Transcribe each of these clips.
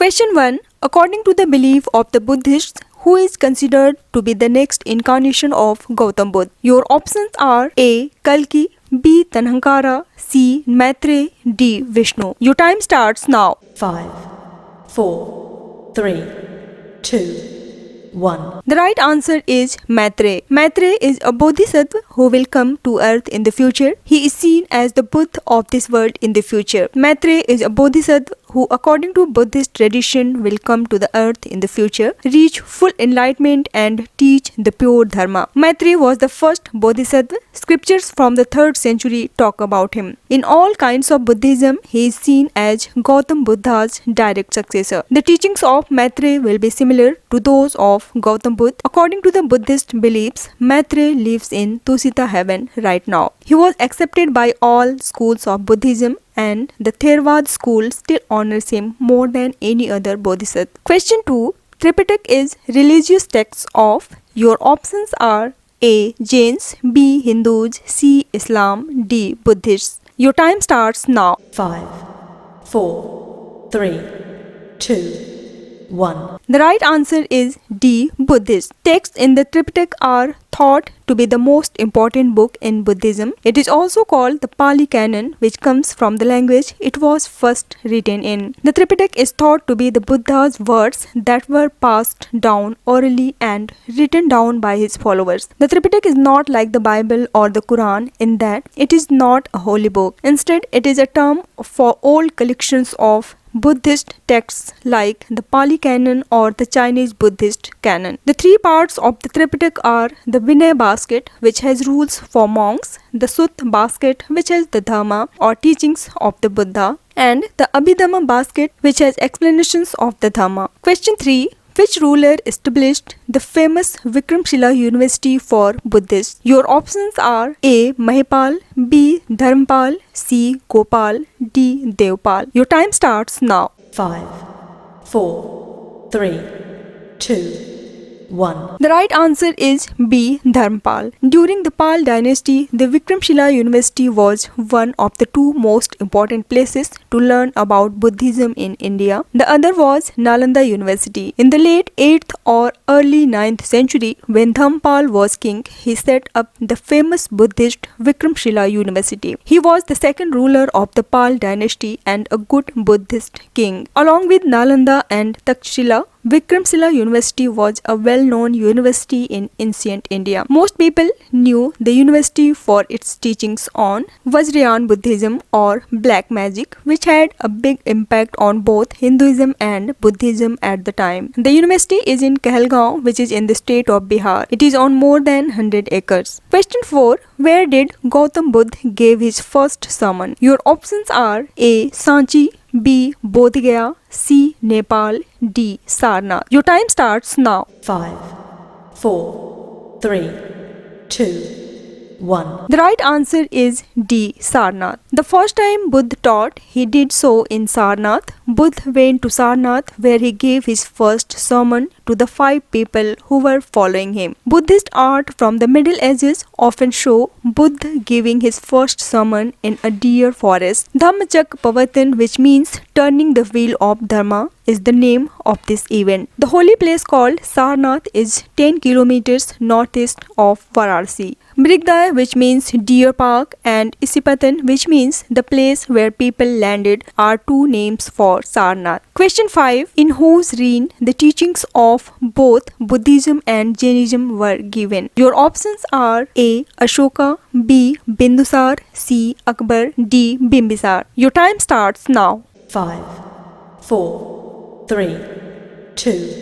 Question 1. According to the belief of the Buddhists, who is considered to be the next incarnation of Gautam Buddha? Your options are A. Kalki, B. Tanhankara, C. Maitreya, D. Vishnu. Your time starts now. 5, 4, 3, 2, 1. The right answer is Maitreya. Maitreya is a Bodhisattva who will come to earth in the future. He is seen as the Buddha of this world in the future. Maitreya is a Bodhisattva who, according to Buddhist tradition, will come to the earth in the future, reach full enlightenment and teach the pure Dharma. Maitreya was the first Bodhisattva. Scriptures from the 3rd century talk about him. In all kinds of Buddhism, he is seen as Gautam Buddha's direct successor. The teachings of Maitreya will be similar to those of Gautam Buddha. According to the Buddhist beliefs, Maitreya lives in Tusita heaven right now. He was accepted by all schools of Buddhism, and the Theravada school still honors him more than any other Bodhisattva. Question 2. Tripitaka is religious texts of. Your options are A. Jains, B. Hindus, C. Islam, D. Buddhists. Your time starts now. 5, 4, 3, 2, 1. The right answer is D. Buddhist. Texts in the Tripitaka are thought to be the most important book in Buddhism. It is also called the Pali Canon, which comes from the language it was first written in. The Tripitaka is thought to be the Buddha's words that were passed down orally and written down by his followers. The Tripitaka is not like the Bible or the Quran in that it is not a holy book. Instead, it is a term for old collections of Buddhist texts like the Pali Canon or the Chinese Buddhist Canon. The 3 parts of the Tripitaka are the Vinaya basket, which has rules for monks, the Sutta basket, which has the Dhamma or teachings of the Buddha, and the Abhidhamma basket, which has explanations of the Dhamma. Question 3. Which ruler established the famous Vikramshila University for Buddhists? Your options are A. Mahipal, B. Dharmpal, C. Gopal, D. Devpal. Your time starts now. 5, 4, 3, 2, 1. The right answer is B. Dharmpal. During the Pal dynasty, the Vikramshila University was one of the 2 most important places to learn about Buddhism in India. The other was Nalanda University. In the late 8th or early 9th century, when Dharmpal was king, he set up the famous Buddhist Vikramshila University. He was the second ruler of the Pal dynasty and a good Buddhist king. Along with Nalanda and Takshila, Vikramshila University was a well-known university in ancient India. Most people knew the university for its teachings on Vajrayana Buddhism or black magic, which had a big impact on both Hinduism and Buddhism at the time. The university is in Kalinga, which is in the state of Bihar. It is on more than 100 acres. Question 4. Where did Gautam Buddha give his first sermon? Your options are A. Sanchi, B. Bodh Gaya, C. Nepal, D. Sarnath. Your time starts now. 5, 4, 3, 2, 1. The right answer is D. Sarnath. The first time Buddha taught, he did so in Sarnath. Buddha went to Sarnath, where he gave his first sermon to the 5 people who were following him. Buddhist art from the Middle Ages often show Buddha giving his first sermon in a deer forest. Dhammachak Pavatan, which means turning the wheel of Dharma, is the name of this event. The holy place called Sarnath is 10 kilometers northeast of Varanasi. Mrigdaya, which means deer park, and Isipatan, which means the place where people landed, are 2 names for Sarnath. Question 5. In whose reign the teachings of both Buddhism and Jainism were given? Your options are A. Ashoka, B. Bindusar, C. Akbar, D. Bimbisar. Your time starts now. 5, 4, 3, 2,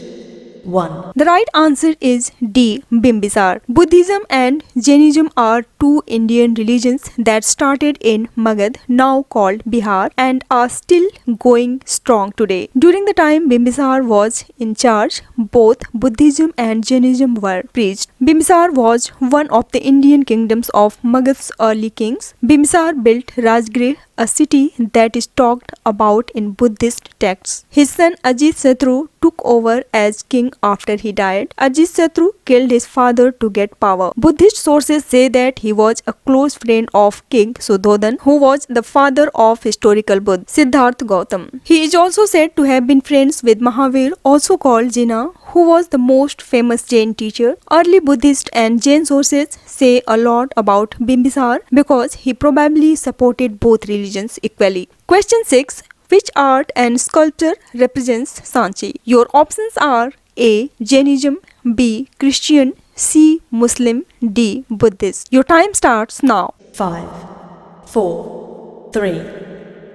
1. The right answer is D. Bimbisar. Buddhism and Jainism are 2 Indian religions that started in Magad, now called Bihar, and are still going strong today. During the time Bimbisar was in charge, both Buddhism and Jainism were preached. Bimbisar was one of the Indian kingdoms of Magad's early kings. Bimbisar built Rajgriha, a city that is talked about in Buddhist texts. His son Ajatasattu took over as king after he died. Ajatasattu killed his father to get power. Buddhist sources say that he was a close friend of King Suddhodan, who was the father of historical Buddha, Siddhartha Gautam. He is also said to have been friends with Mahavir, also called Jinnah, who was the most famous Jain teacher. Early Buddhist and Jain sources say a lot about Bimbisar because he probably supported both religions equally. Question 6. Which art and sculpture represents Sanchi? Your options are A. Jainism, B. Christian, C. Muslim, D. Buddhist. Your time starts now. 5, 4, 3,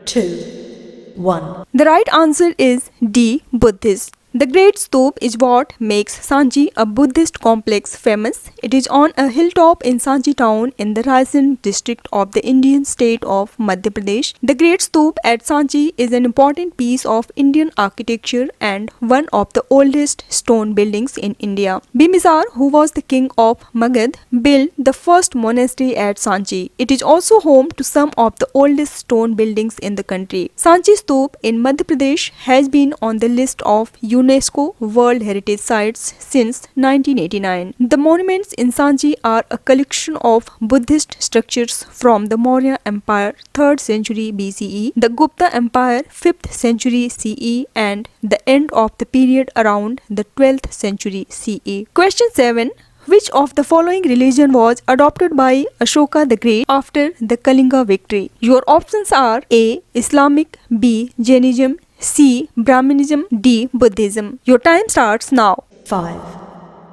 2, 1. The right answer is D. Buddhist. The Great Stupa is what makes Sanchi, a Buddhist complex, famous. It is on a hilltop in Sanchi town in the Raisin district of the Indian state of Madhya Pradesh. The Great Stupa at Sanchi is an important piece of Indian architecture and one of the oldest stone buildings in India. Bimbisar, who was the king of Magad, built the first monastery at Sanchi. It is also home to some of the oldest stone buildings in the country. Sanchi Stupa in Madhya Pradesh has been on the list of UNESCO World Heritage Sites since 1989. The monuments in Sanchi are a collection of Buddhist structures from the Maurya Empire 3rd century BCE, the Gupta Empire 5th century CE, and the end of the period around the 12th century CE. Question 7. Which of the following religion was adopted by Ashoka the Great after the Kalinga victory? Your options are A. Islamic, B. Jainism, C. Brahmanism, D. Buddhism. Your time starts now. 5,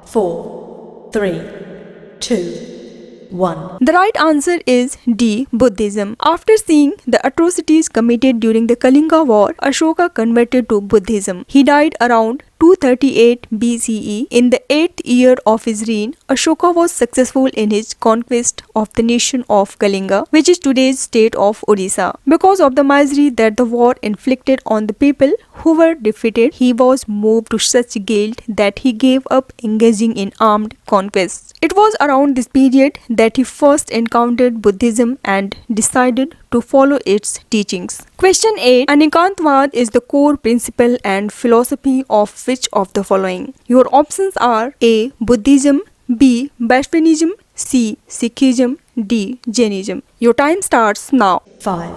4, 3, 2, 1. The right answer is D. Buddhism. After seeing the atrocities committed during the Kalinga War, Ashoka converted to Buddhism. He died around 238 BCE. In the 8th year of his reign, Ashoka was successful in his conquest of the nation of Kalinga, which is today's state of Odisha. Because of the misery that the war inflicted on the people who were defeated, he was moved to such guilt that he gave up engaging in armed conquests. It was around this period that he first encountered Buddhism and decided to follow its teachings. Question 8. Anekantavada is the core principle and philosophy of which of the following? Your options are A. Buddhism, B. Vaishnavism, C. Sikhism, D. Jainism. Your time starts now. 5,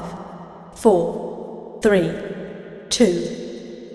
4, 3, 2,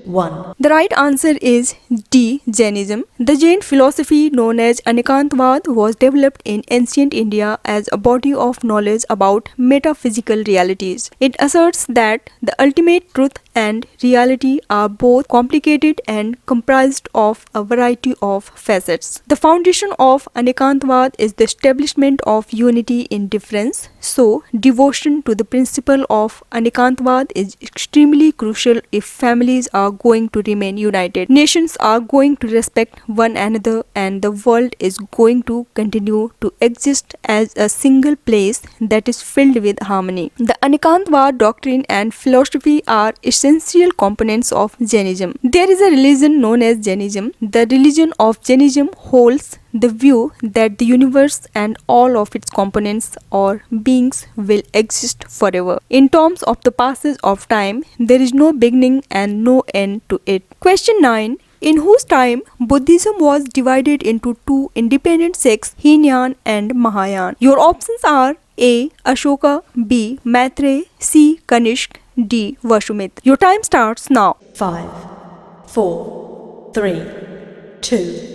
1. The right answer is D. Jainism. The Jain philosophy known as Anekantavada was developed in ancient India as a body of knowledge about metaphysical realities. It asserts that the ultimate truth and reality are both complicated and comprised of a variety of facets. The foundation of Anekantavada is the establishment of unity in difference. So, devotion to the principle of Anekantavada is extremely crucial if families are going to remain united, nations are going to respect one another, and the world is going to continue to exist as a single place that is filled with harmony. The Anekantavada doctrine and philosophy are essential components of Jainism. There is a religion known as Jainism. The religion of Jainism holds the view that the universe and all of its components or beings will exist forever. In terms of the passage of time, there is no beginning and no end to it. Question 9. In whose time Buddhism was divided into two independent sects, Hinayana and Mahayana? Your options are A. Ashoka, B. Maitreya, C. Kanishk, D. Vashumitra. Your time starts now. 5, 4, 3, 2,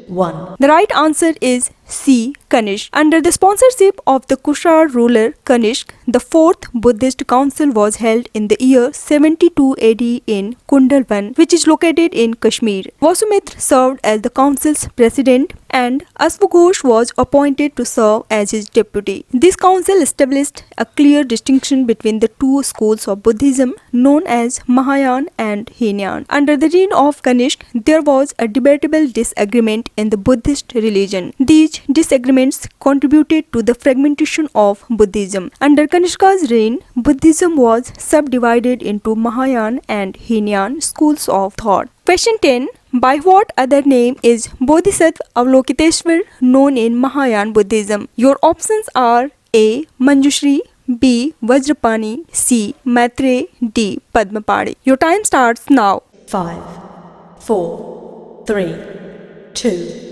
1. The right answer is C. Kanishk. Under the sponsorship of the Kushar ruler Kanishk, the fourth Buddhist council was held in the year 72 AD in Kundalvan, which is located in Kashmir. Vashumitra served as the council's president and Ashwaghosh was appointed to serve as his deputy. This council established a clear distinction between the two schools of Buddhism known as Mahayana and Hinayana. Under the reign of Kanishk, there was a debatable disagreement in the Buddhist religion. These disagreements contributed to the fragmentation of Buddhism. Under Kanishka's reign, Buddhism was subdivided into Mahayana and Hinayana schools of thought. Question 10. By what other name is Bodhisattva Avalokiteshvara known in Mahayana Buddhism? Your options are A. Manjushri, B. Vajrapani, C. Maitre, D. Padmapadi. Your time starts now. 5, 4, 3, 2,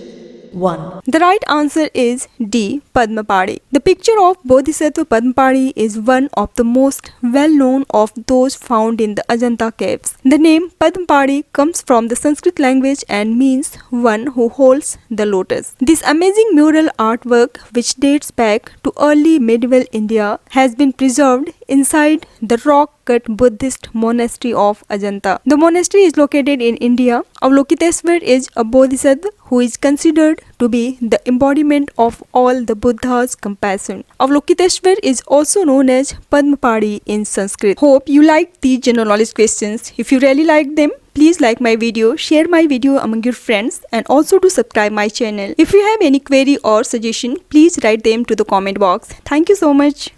1. The right answer is D. Padmapadi. The picture of Bodhisattva Padmapadi is one of the most well-known of those found in the Ajanta caves. The name Padmapadi comes from the Sanskrit language and means one who holds the lotus. This amazing mural artwork, which dates back to early medieval India, has been preserved inside the rock-cut Buddhist monastery of Ajanta. The monastery is located in India. Avalokiteshvara is a bodhisattva who is considered to be the embodiment of all the Buddha's compassion. Avalokiteshvara is also known as Padmapadi in Sanskrit. Hope you liked these general knowledge questions. If you really liked them, please like my video, share my video among your friends, and also to subscribe my channel. If you have any query or suggestion, please write them to the comment box. Thank you so much.